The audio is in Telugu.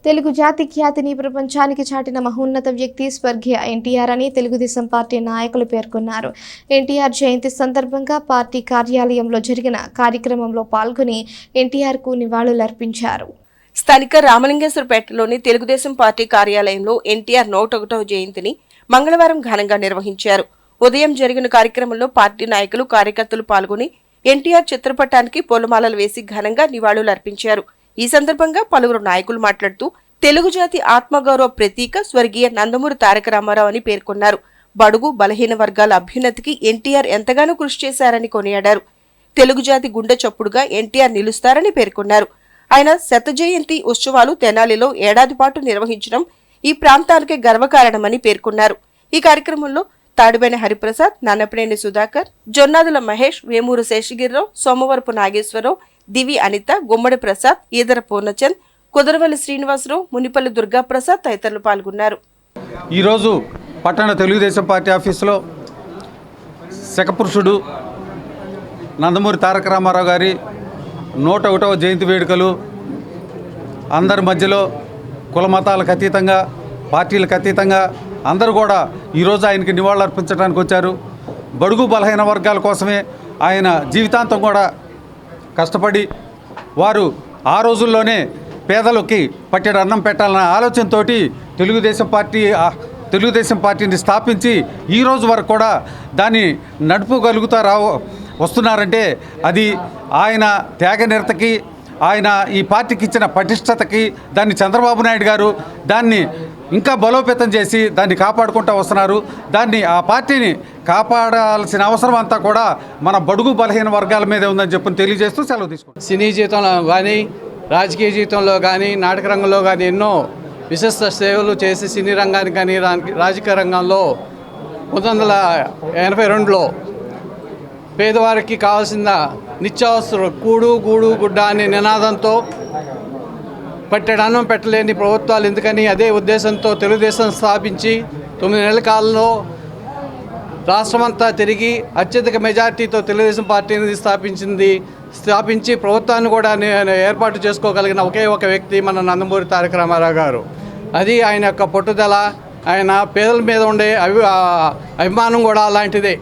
తెలుగు జాతి ఖ్యాతిని ప్రపంచానికి చాటిన మహోన్నత వ్యక్తి స్వర్గీయ ఎన్టీఆర్ అని తెలుగుదేశం పార్టీ నాయకులు పేర్కొన్నారు. ఎన్టీఆర్ జయంతి సందర్భంగా పార్టీ కార్యాలయంలో జరిగిన కార్యక్రమంలో పాల్గొని ఎన్టీఆర్కు నివాళులర్పించారు. స్థానిక రామలింగేశ్వరపేటలోని తెలుగుదేశం పార్టీ కార్యాలయంలో ఎన్టీఆర్ 101వ జయంతిని మంగళవారం ఘనంగా నిర్వహించారు. ఉదయం జరిగిన కార్యక్రమంలో పార్టీ నాయకులు, కార్యకర్తలు పాల్గొని ఎన్టీఆర్ చిత్రపటానికి పూలమాలలు వేసి ఘనంగా నివాళులర్పించారు. ఈ సందర్భంగా పలువురు నాయకులు మాట్లాడుతూ తెలుగు జాతి ఆత్మగౌరవ ప్రతీక స్వర్గీయ నందమూరి తారక రామారావు అని పేర్కొన్నారు. బడుగు బలహీన వర్గాల అభ్యున్నతికి ఎన్టీఆర్ ఎంతగానో కృషి చేశారని కొనియాడారు. తెలుగు జాతి గుండె చప్పుడుగా ఎన్టీఆర్ నిలుస్తారని పేర్కొన్నారు. ఆయన శత జయంతి ఉత్సవాలు తెనాలిలో ఏడాది పాటు నిర్వహించడం ఈ ప్రాంతానికే గర్వకారణమని పేర్కొన్నారు. ఈ కార్యక్రమంలో తాడిబైన హరిప్రసాద్, నన్నపనేని సుధాకర్, జొన్నాదుల మహేష్, వేమూరు శేషగిరిరావు, సోమవరపు నాగేశ్వరరావు, దివి అనిత, గుమ్మడి ప్రసాద్, ఈదర పూర్ణచంద్, కుదరవల్లి శ్రీనివాసరావు, మునిపల్లి దుర్గాప్రసాద్ తదితరులు పాల్గొన్నారు. ఈరోజు పట్టణ తెలుగుదేశం పార్టీ ఆఫీసులో శకపురుషుడు నందమూరి తారక రామారావు గారి 101వ జయంతి వేడుకలు అందరి మధ్యలో కుల మతాలకు అతీతంగా, పార్టీలకు అతీతంగా అందరూ కూడా ఈరోజు ఆయనకి నివాళులు అర్పించడానికి వచ్చారు. బడుగు బలహీన వర్గాల కోసమే ఆయన జీవితాంతం కూడా కష్టపడి వారు ఆ రోజుల్లోనే పేదలకి పట్టెడు అన్నం పెట్టాలన్న ఆలోచనతో తెలుగుదేశం పార్టీని స్థాపించి ఈ రోజు వరకు కూడా దాన్ని నడుపుగలుగుతా వస్తున్నారంటే అది ఆయన త్యాగనిరతకి, ఆయన ఈ పార్టీకి ఇచ్చిన పటిష్టతకి, దాన్ని చంద్రబాబు నాయుడు గారు దాన్ని ఇంకా బలోపేతం చేసి దాన్ని కాపాడుకుంటూ వస్తున్నారు. ఆ పార్టీని కాపాడాల్సిన అవసరం అంతా కూడా మన బడుగు బలహీన వర్గాల మీదే ఉందని చెప్పి తెలియజేస్తూ సెలవు తీసుకుంటాం. సినీ జీవితంలో కానీ, రాజకీయ జీవితంలో కానీ, నాటక రంగంలో కానీ ఎన్నో విశిష్ట సేవలు చేసి సినీ రంగానికి కానీ, రాజకీయ రంగంలో 1982లో పేదవారికి కావాల్సిన నిత్యావసర కూడు గూడు గుడ్డ అనే నినాదంతో పట్టెడు అన్నం పెట్టలేని ప్రభుత్వాలు ఎందుకని అదే ఉద్దేశంతో తెలుగుదేశం స్థాపించి 9 నెలల కాలంలో రాష్ట్రమంతా తిరిగి అత్యధిక మెజార్టీతో తెలుగుదేశం పార్టీని స్థాపించి ప్రభుత్వాన్ని కూడా ఏర్పాటు చేసుకోగలిగిన ఒకే ఒక వ్యక్తి మన నందమూరి తారక రామారావు గారు. అది ఆయన యొక్క పట్టుదల, ఆయన పేదల మీద ఉండే అభిమానం కూడా అలాంటిదే.